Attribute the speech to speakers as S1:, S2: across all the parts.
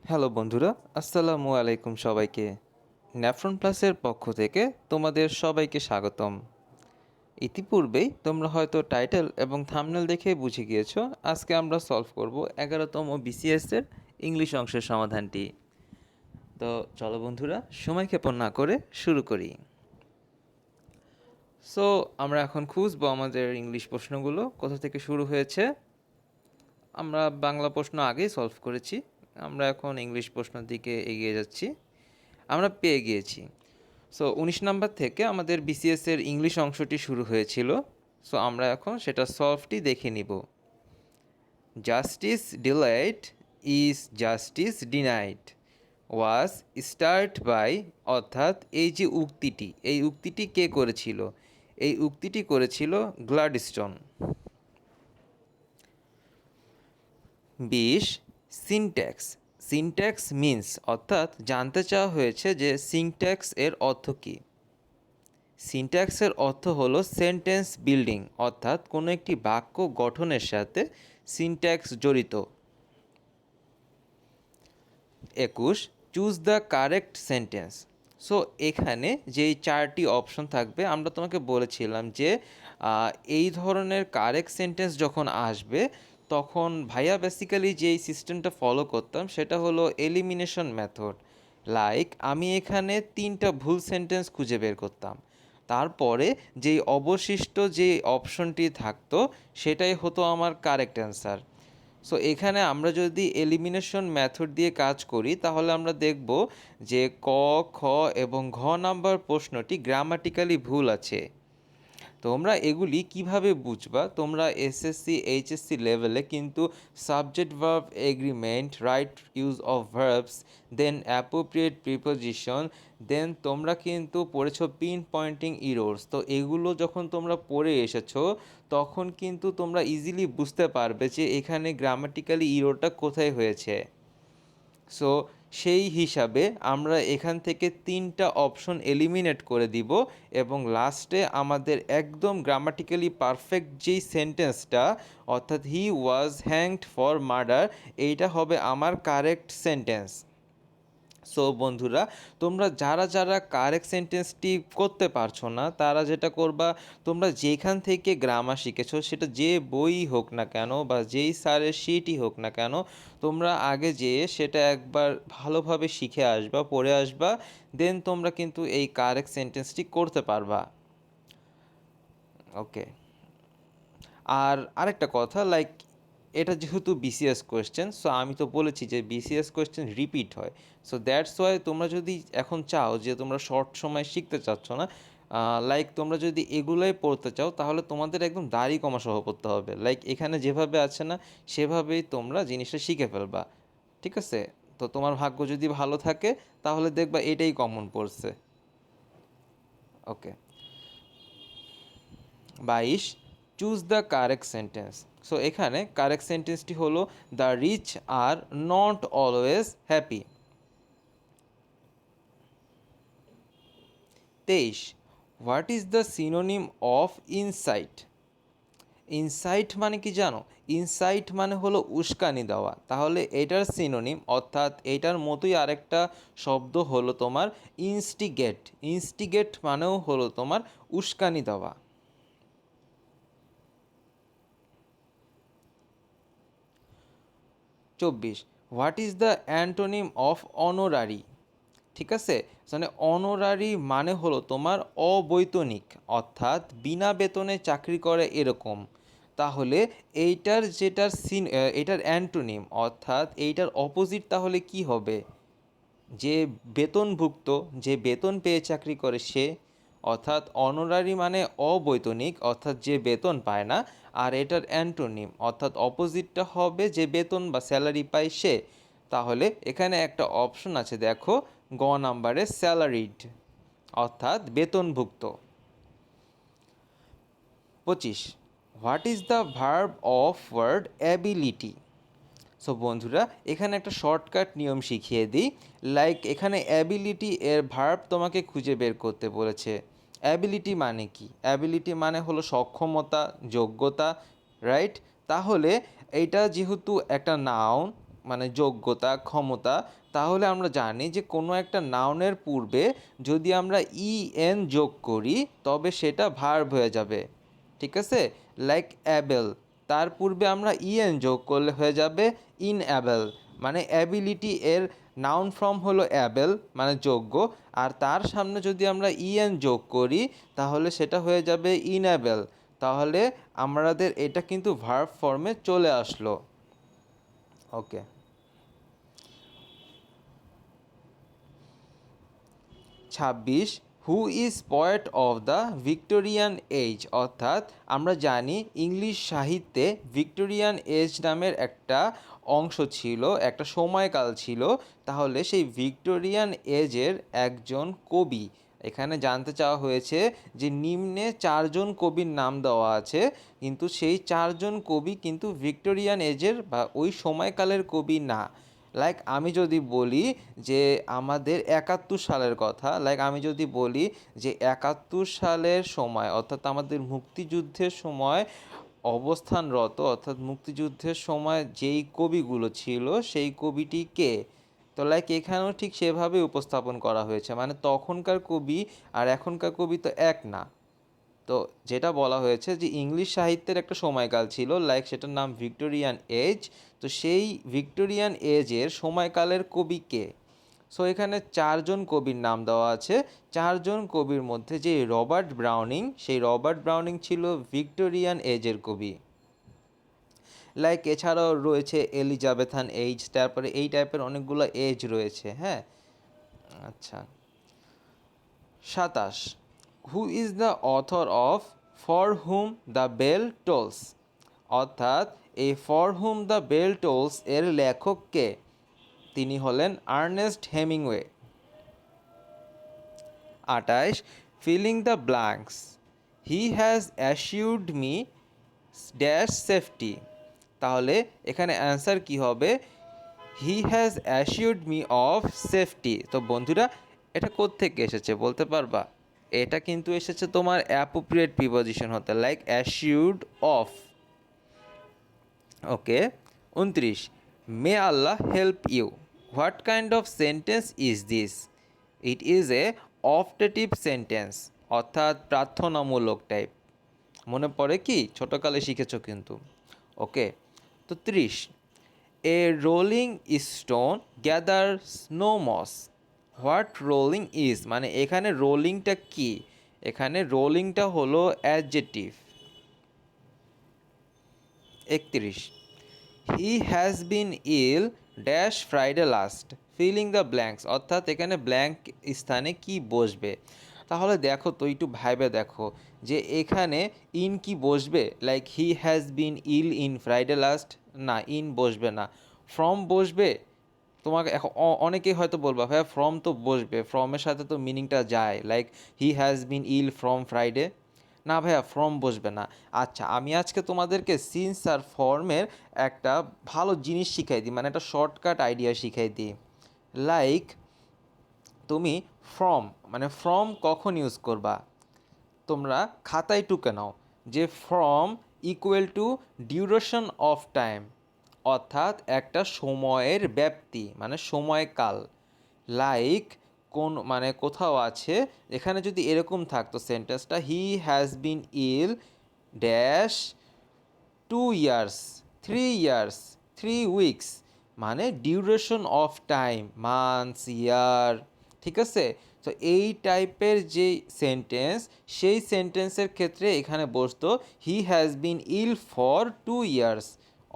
S1: Hello বন্ধুরা, আসসালামু আলাইকুম সবাইকে। ন্যাফ্রন প্লাসের পক্ষ থেকে তোমাদের সবাইকে স্বাগতম। ইতিপূর্বেই তোমরা হয়তো টাইটেল এবং থাম্বনেল দেখে বুঝে গিয়েছো আজকে আমরা সলভ করব 11তম বিসিএসের ইংলিশ অংশের সমাধানটি। তো চলো বন্ধুরা, সময় ক্ষেপণ না করে শুরু করি। সো আমরা এখন খুঁজবো আমাদের ইংলিশ প্রশ্নগুলো কোথা থেকে শুরু হয়েছে। আমরা বাংলা প্রশ্ন আগেই সলভ করেছি, আমরা এখন ইংলিশ প্রশ্নের দিকে এগিয়ে যাচ্ছি। আমরা পেয়ে গিয়েছি। সো 19 নাম্বার থেকে আমাদের বিসিএসের ইংলিশ অংশটি শুরু হয়েছিল। সো আমরা এখন সেটা সলভটি দেখে নিব। Justice delayed is justice denied was start by, অর্থাৎ এই যে উক্তিটি, এই উক্তিটি কে করেছিল? এই উক্তিটি করেছিল গ্লাডস্টোন। 20 সিনট্যাক্স। সিনট্যাক্স মিন্স, অর্থাৎ জানতে চাওয়া হয়েছে যে সিনট্যাক্স এর অর্থ কী। সিনট্যাক্সের অর্থ হলো সেন্টেন্স বিল্ডিং, অর্থাৎ কোনো একটি বাক্য গঠনের সাথে সিনট্যাক্স জড়িত। 21 choose the correct sentence. So এখানে যেই 4টি অপশন থাকবে, আমরা তোমাকে বলেছিলাম যে এই ধরনের কারেক্ট সেন্টেন্স যখন আসবে তখন ভাইয়া বেসিক্যালি যেই সিস্টেমটা ফলো করতাম সেটা হলো এলিমিনেশন মেথড। লাইক আমি এখানে 3টা ভুল সেন্টেন্স খুঁজে বের করতাম, তারপরে যেই অবশিষ্ট যে অপশনটি থাকতো সেটাই হতো আমার কারেক্ট অ্যান্সার। সো এখানে আমরা যদি এলিমিনেশন মেথড দিয়ে কাজ করি তাহলে আমরা দেখব যে ক, খ এবং ঘ নাম্বার প্রশ্নটি গ্রামাটিক্যালি ভুল আছে। তোমরা এগুলি কিভাবে বুঝবা? তোমরা এসএসসি এইচএসসি লেভেলে কিন্তু subject verb agreement, right use of verbs, then appropriate preposition, then তোমরা কিন্তু পড়েছো পিন পয়েন্টিং ইরোর্স। তো এগুলো যখন তোমরা পড়ে এসেছো তখন কিন্তু তোমরা ইজিলি বুঝতে পারবে যে এখানে গ্রামাটিক্যালি ইরোরটা কোথায় হয়েছে। সো সেই হিসাবে আমরা এখান থেকে 3টা অপশন এলিমিনেট করে দিব এবং লাস্টে আমাদের একদম গ্রামাটিক্যালি পারফেক্ট যেই সেন্টেন্সটা, অর্থাৎ হি ওয়াজ হ্যাংড ফর মার্ডার, এইটা হবে আমার কারেক্ট সেন্টেন্স। সো বন্ধুরা, তোমরা যারা যারা কারেক্ট সেন্টেন্সটি করতে পারছো না তারা যেটা করবা, তোমরা যেখান থেকে গ্রামার শিখেছো সেটা যে বই হোক না কেন বা যেই স্যারের শিটই হোক না কেন, তোমরা আগে যেয়ে সেটা একবার ভালোভাবে শিখে আসবা, পড়ে আসবা, দেন তোমরা কিন্তু এই কারেক্ট সেন্টেন্সটি করতে পারবা। ওকে। আর আরেকটা কথা, লাইক এটা যেহেতু বিসিএস কোয়েশ্চেন, সো আমি তো বলেছি যে বিসিএস কোয়েশ্চেন রিপিট হয়। সো দ্যাটস ওয়াই তোমরা যদি এখন চাও যে তোমরা শর্ট সময় শিখতে চাচ্ছ না, লাইক তোমরা যদি এগুলোই পড়তে চাও তাহলে তোমাদের একদম দাড়ি কমা সহ পড়তে হবে। লাইক এখানে যেভাবে আছে না সেভাবেই তোমরা জিনিসটা শিখে ফেলবা, ঠিক আছে? তো তোমার ভাগ্য যদি ভালো থাকে তাহলে দেখবা এটাই কমন পড়ছে। Okay. 22 choose the correct sentence. So এখানে কারেক্ট সেন্টেন্সটি হলো the rich are not always happy. 23 what is the synonym of insight. Insight মানে কি জানো? ইনসাইট মানে হলো উস্কানি দেওয়া। তাহলে এটার সিনোনিম, অর্থাৎ এটার মতোই আরেকটা শব্দ হলো তোমার ইনস্টিগেট। ইনস্টিগেট মানেও হলো তোমার উস্কানি দেওয়া। 24 what is the antonym of honorary. ঠিক আছে, মানে অনোরারি মানে হলো তোমার অবৈতনিক, অর্থাৎ বিনা বেতনে চাকরি করে এরকম। তাহলে এইটার যেটার এটার অ্যান্টোনিম, অর্থাৎ এইটার অপোজিট তাহলে কি হবে? যে বেতনভুক্ত, যে বেতন পেয়ে চাকরি করে সে, অর্থাৎ অনোরারি মানে অবৈতনিক, অর্থাৎ যে বেতন পায় না। আর এটার অ্যান্টোনিম অর্থাৎ অপোজিটটা হবে যে বেতন বা স্যালারি পায় সে। তাহলে এখানে একটা অপশন আছে দেখো, গ নাম্বারে স্যালারিড, অর্থাৎ বেতনভুক্ত। 25 what is the verb of word ability. So বন্ধুরা, এখানে একটা শর্টকাট নিয়ম শিখিয়ে দিই। লাইক এখানে অ্যাবিলিটি এর ভার্ব তোমাকে খুঁজে বের করতে বলেছে। অ্যাবিলিটি মানে কি? অ্যাবিলিটি মানে হলো সক্ষমতা, যোগ্যতা, রাইট? তাহলে এইটা যেহেতু একটা নাউন, মানে যোগ্যতা ক্ষমতা, তাহলে আমরা জানি যে কোনো একটা নাউনের পূর্বে যদি আমরা ইএন যোগ করি তবে সেটা ভার্ব হয়ে যাবে, ঠিক আছে। লাইক অ্যাবেল, তার পূর্বে আমরা ইএন যোগ করলে হয়ে যাবে ইন অ্যাবেল, মানে অ্যাবিলিটি এর নাউন ফর্ম হলো অ্যাবেল মানে যোগ্য, আর তার সামনে যদি আমরা ইএন যোগ করি তাহলে সেটা হয়ে যাবে ইনঅ্যাবেল। তাহলে আমাদের এটা কিন্তু ভার্ব ফর্মে চলে আসলো। Okay, 26 who is poet of the Victorian age, অর্থাৎ আমরা জানি ইংলিশ সাহিত্যে ভিক্টোরিয়ান এজ নামের একটা অংশ ছিল, একটা সময়কাল ছিল। তাহলে সেই ভিক্টোরিয়ান এজের একজন কবি, এখানে জানতে চাওয়া হয়েছে যে নিম্নে 4জন কবির নাম দেওয়া আছে, কিন্তু সেই 4জন কবি কিন্তু ভিক্টোরিয়ান এজের বা ওই সময়কালের কবি না। লাইক আমি যদি বলি যে আমাদের 71 সালের কথা, লাইক আমি যদি বলি যে 71 সালের সময় অর্থাৎ আমাদের মুক্তিযুদ্ধের সময় অবস্থানরত, অর্থাৎ মুক্তিযুদ্ধের সময় যেই কবিগুলো ছিল সেই কবিটি কে, তো লাইক এখানেও ঠিক সেভাবে উপস্থাপন করা হয়েছে, মানে তখনকার কবি আর এখনকার কবি তো এক না। তো যেটা বলা হয়েছে যে ইংলিশ সাহিত্যের একটা সময়কাল ছিল, লাইক সেটার নাম ভিক্টোরিয়ান এজ, তো সেই ভিক্টোরিয়ান এজের সময়কালের কবি কে। সো এখানে 4জন কবির নাম দেওয়া আছে, 4জন কবির মধ্যে যে রবার্ট ব্রাউনিং, সেই রবার্ট ব্রাউনিং ছিল ভিক্টোরিয়ান এজের কবি। লাইক এছাড়াও রয়েছে এলিজাবেথান এজ, তারপরে এই টাইপের অনেকগুলো এজ রয়েছে। হ্যাঁ, আচ্ছা, 27 who is the author of for whom the bell tolls, অর্থাৎ এই for whom the bell tolls এর লেখক কে, তিনি হলেন Ernest Hemingway. 28 filling the blanks he has assured me dash safety, তাহলে এখানে অ্যান্সার কি হবে, he has assured me of safety. তো বন্ধুরা এটা কোত্থেকে এসেছে বলতে পারবা? এটা কিন্তু এসেছে তোমার অ্যাপ্রোপ্রিয়েট প্রিপোজিশন হতে, like assured of. Okay, 29 may Allah help you, what kind of sentence is this, it is a optative sentence, অর্থাৎ প্রার্থনামূলক টাইপ। মনে পড়ে কি, ছোটোকালে শিখেছো কিন্তু। ওকে, তো 30 a rolling stone gather no moss, what rolling is, মানে এখানে রোলিংটা কি, এখানে রোলিংটা হলো adjective. 31 he has been ill dash Friday last, filling the blanks, অর্থাৎ এখানে ব্ল্যাঙ্ক স্থানে কি বসবে। তাহলে দেখো তো একটু ভাইবে দেখো যে এখানে ইন কি বসবে, like he has been ill in Friday last, না ইন বসবে না, ফ্রম বসবে। তোমাকে এখন অনেকেই হয়তো বলবা ভাইয়া ফ্রম তো বসবে, ফ্রমের সাথে তো মিনিংটা যায়, like he has been ill from Friday, না ভাইয়া ফ্রম বসবে না। আচ্ছা, আমি আজকে তোমাদেরকে সিন্স আর ফর্মের একটা ভালো জিনিস শিখাই দিই, মানে একটা শর্টকাট আইডিয়া শিখাই দিই। লাইক তুমি ফ্রম, মানে ফ্রম কখন ইউজ করবা, তোমরা খাতায় টুকে নাও যে from equal to duration of time, অর্থাৎ একটা সময়ের ব্যাপ্তি মানে সময়কাল। লাইক কোন মানে কোথাও আছে, এখানে যদি এরকম থাকতো সেন্টেন্সটা, he has been ill dash 2 years, 3 years, 3 weeks, মানে duration of time, months, year, ঠিক আছে। তো এই টাইপের যে সেন্টেন্স, সেই সেন্টেন্সের ক্ষেত্রে এখানে বসতো he has been ill for 2 years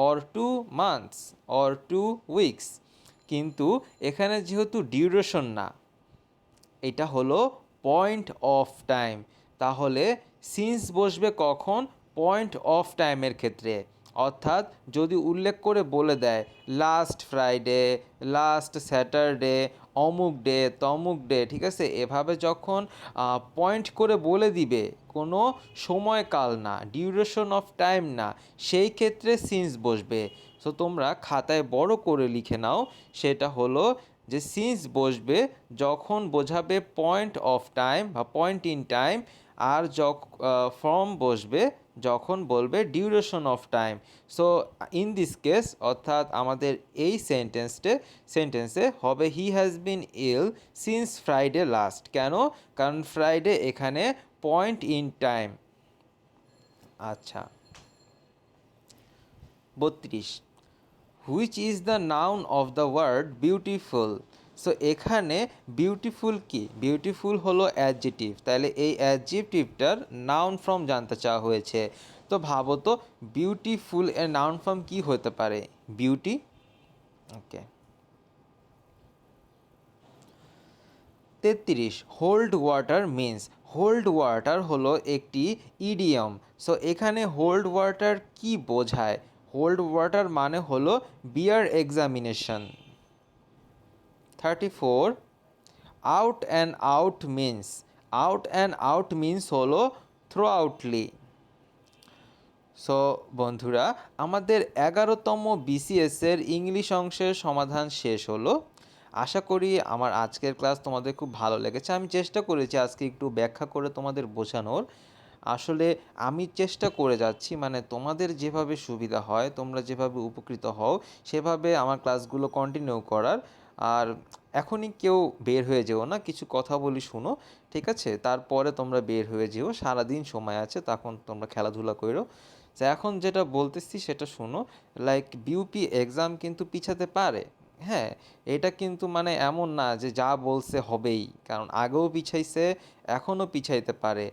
S1: or 2 months or 2 weeks, কিন্তু এখানে যেহেতু ডিউরেশন না, এটা হলো পয়েন্ট অফ টাইম, তাহলে সিন্স বসবে কখন, পয়েন্ট অফ টাইমের ক্ষেত্রে। অর্থাৎ যদি উল্লেখ করে বলে দেয় লাস্ট ফ্রাইডে, লাস্ট স্যাটারডে, অমুক ডে তমুক ডে, ঠিক আছে, এভাবে যখন পয়েন্ট করে বলে দিবে, কোনো সময়কাল না, ডিউরেশন অফ টাইম না, সেই ক্ষেত্রে সিন্স বসবে। সো তোমরা খাতায় বড় করে লিখে নাও, সেটা হলো যে সিন্স বসবে যখন বোঝাবে পয়েন্ট অফ টাইম বা পয়েন্ট ইন টাইম, আর ফর্ম বসবে যখন বলবে duration of time. So in this case অর্থাৎ আমাদের এই সেন্টেন্সে হবে he has been ill since Friday last. কেন? কারণ ফ্রাইডে এখানে পয়েন্ট ইন টাইম। আচ্ছা, 32 which is the noun of the word beautiful. So এখানে বিউটিফুল কি? বিউটিফুল হলো অ্যাডজেটিভ, তাহলে এই অ্যাডজেটিভটার নাউন ফর্ম জানতে চাওয়া হয়েছে। তো ভাবো তো বিউটিফুল এর নাউন ফর্ম কি হতে পারে? Beauty. Okay. 33 hold water means. Hold water হলো একটি ইডিয়ম। সো এখানে হোল্ড ওয়াটার কি বোঝায়? হোল্ড ওয়াটার মানে হলো bear examination. 34 out and out means. Out and out means হলো থ্রো আউটলি। সো বন্ধুরা, আমাদের 11তম বিসিএসের ইংলিশ অংশের সমাধান শেষ হলো। আশা করি আমার আজকের ক্লাস তোমাদের খুব ভালো লেগেছে। আমি চেষ্টা করেছি আজকে একটু ব্যাখ্যা করে তোমাদের বোঝানোর। আসলে আমি চেষ্টা করে যাচ্ছি, মানে তোমাদের যেভাবে সুবিধা হয়, তোমরা যেভাবে উপকৃত হও, সেভাবে আমার ক্লাসগুলো কন্টিনিউ করার। আর এখনই কেউ বের হয়ে যেও না, কিছু কথা বলি শুনো, ঠিক আছে? তারপরে তোমরা বের হয়ে যেও, সারাদিন সময় আছে, তখন তোমরা খেলাধুলা করো। তো এখন যেটা বলতেছি সেটা শোনো। লাইক বিউপি এক্সাম কিন্তু পিছাতে পারে, হ্যাঁ। এটা কিন্তু মানে এমন না যে যা বলছে হবেই, কারণ আগেও পিছাইছে, এখনও পিছাইতে পারে।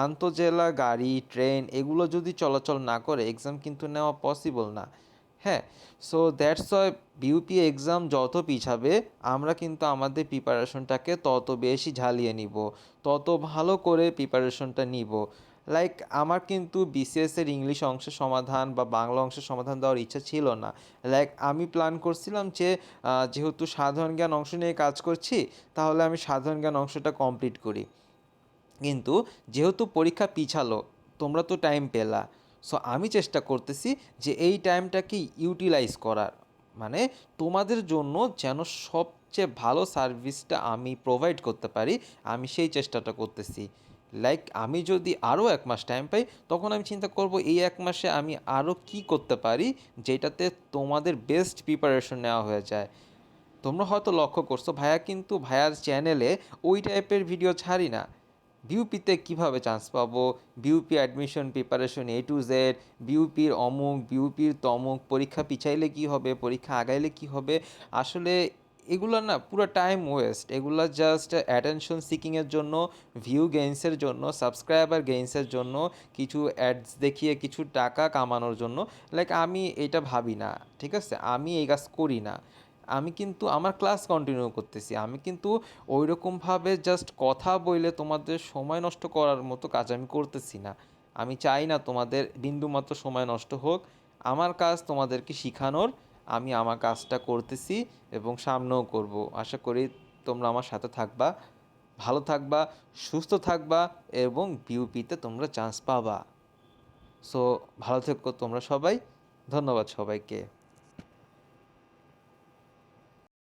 S1: আন্তজেলা গাড়ি, ট্রেন এগুলো যদি চলাচল না করে এক্সাম কিন্তু নেওয়া পসিবল না, হ্যাঁ। So that's why BUP exam যত পিছাবে আমরা কিন্তু আমাদের প্রিপারেশনটাকে তত বেশি ঝালিয়ে নিব, তত ভালো করে প্রিপারেশনটা নিব। লাইক আমার কিন্তু বিসিএসের ইংলিশ অংশের সমাধান বা বাংলা অংশের সমাধান দেওয়ার ইচ্ছা ছিল না। লাইক আমি প্ল্যান করছিলাম যে যেহেতু সাধারণ জ্ঞান অংশ নিয়ে কাজ করছি, তাহলে আমি সাধারণ জ্ঞান অংশটা কমপ্লিট করি। কিন্তু যেহেতু পরীক্ষা পিছালো, তোমরা তো টাইম পেলা, সো আমি চেষ্টা করতেছি যে এই টাইমটাকে ইউটিলাইজ করার, মানে তোমাদের জন্য যেন সবচেয়ে ভালো সার্ভিসটা আমি প্রোভাইড করতে পারি, আমি সেই চেষ্টাটা করতেছি। লাইক আমি যদি আরও 1 মাস টাইম পাই, তখন আমি চিন্তা করব এই 1 মাসে আমি আরও কি করতে পারি যেটাতে তোমাদের বেস্ট প্রিপারেশন নেওয়া হয়ে যায়। তোমরা হয়তো লক্ষ্য করছো ভাইয়া কিন্তু ভাইয়ার চ্যানেলে ওই টাইপের ভিডিও ছাড়ি না। বিউপিতে কীভাবে চান্স পাবো, BUP admission preparation A to Z, বিউপির অমুক, বিউপির তমুক, পরীক্ষা পিছাইলে কি হবে, পরীক্ষা আগাইলে কি হবে, আসলে এগুলো না পুরো টাইম ওয়েস্ট। এগুলো জাস্ট অ্যাটেনশন সিকিংয়ের জন্য, ভিউ গেইনসের জন্য, সাবস্ক্রাইবার গেইনসের জন্য, কিছু অ্যাডস দেখিয়ে কিছু টাকা কামানোর জন্য। লাইক আমি এটা ভাবি না, ঠিক আছে? আমি এই কাজ করি না। আমি কিন্তু আমার ক্লাস কন্টিনিউ করতেছি, আমি কিন্তু ওই রকমভাবে জাস্ট কথা বলে তোমাদের সময় নষ্ট করার মতো কাজ আমি করতেছি না। আমি চাই না তোমাদের বিন্দুমাত্র সময় নষ্ট হোক। আমার কাজ তোমাদেরকে শিখানোর, আমি আমার কাজটা করতেছি এবং সামনেও করব। আশা করি তোমরা আমার সাথে থাকবা, ভালো থাকবা, সুস্থ থাকবা এবং বিউপিতে তোমরা চান্স পাবা। সো ভালো থেকো তোমরা সবাই। ধন্যবাদ সবাইকে।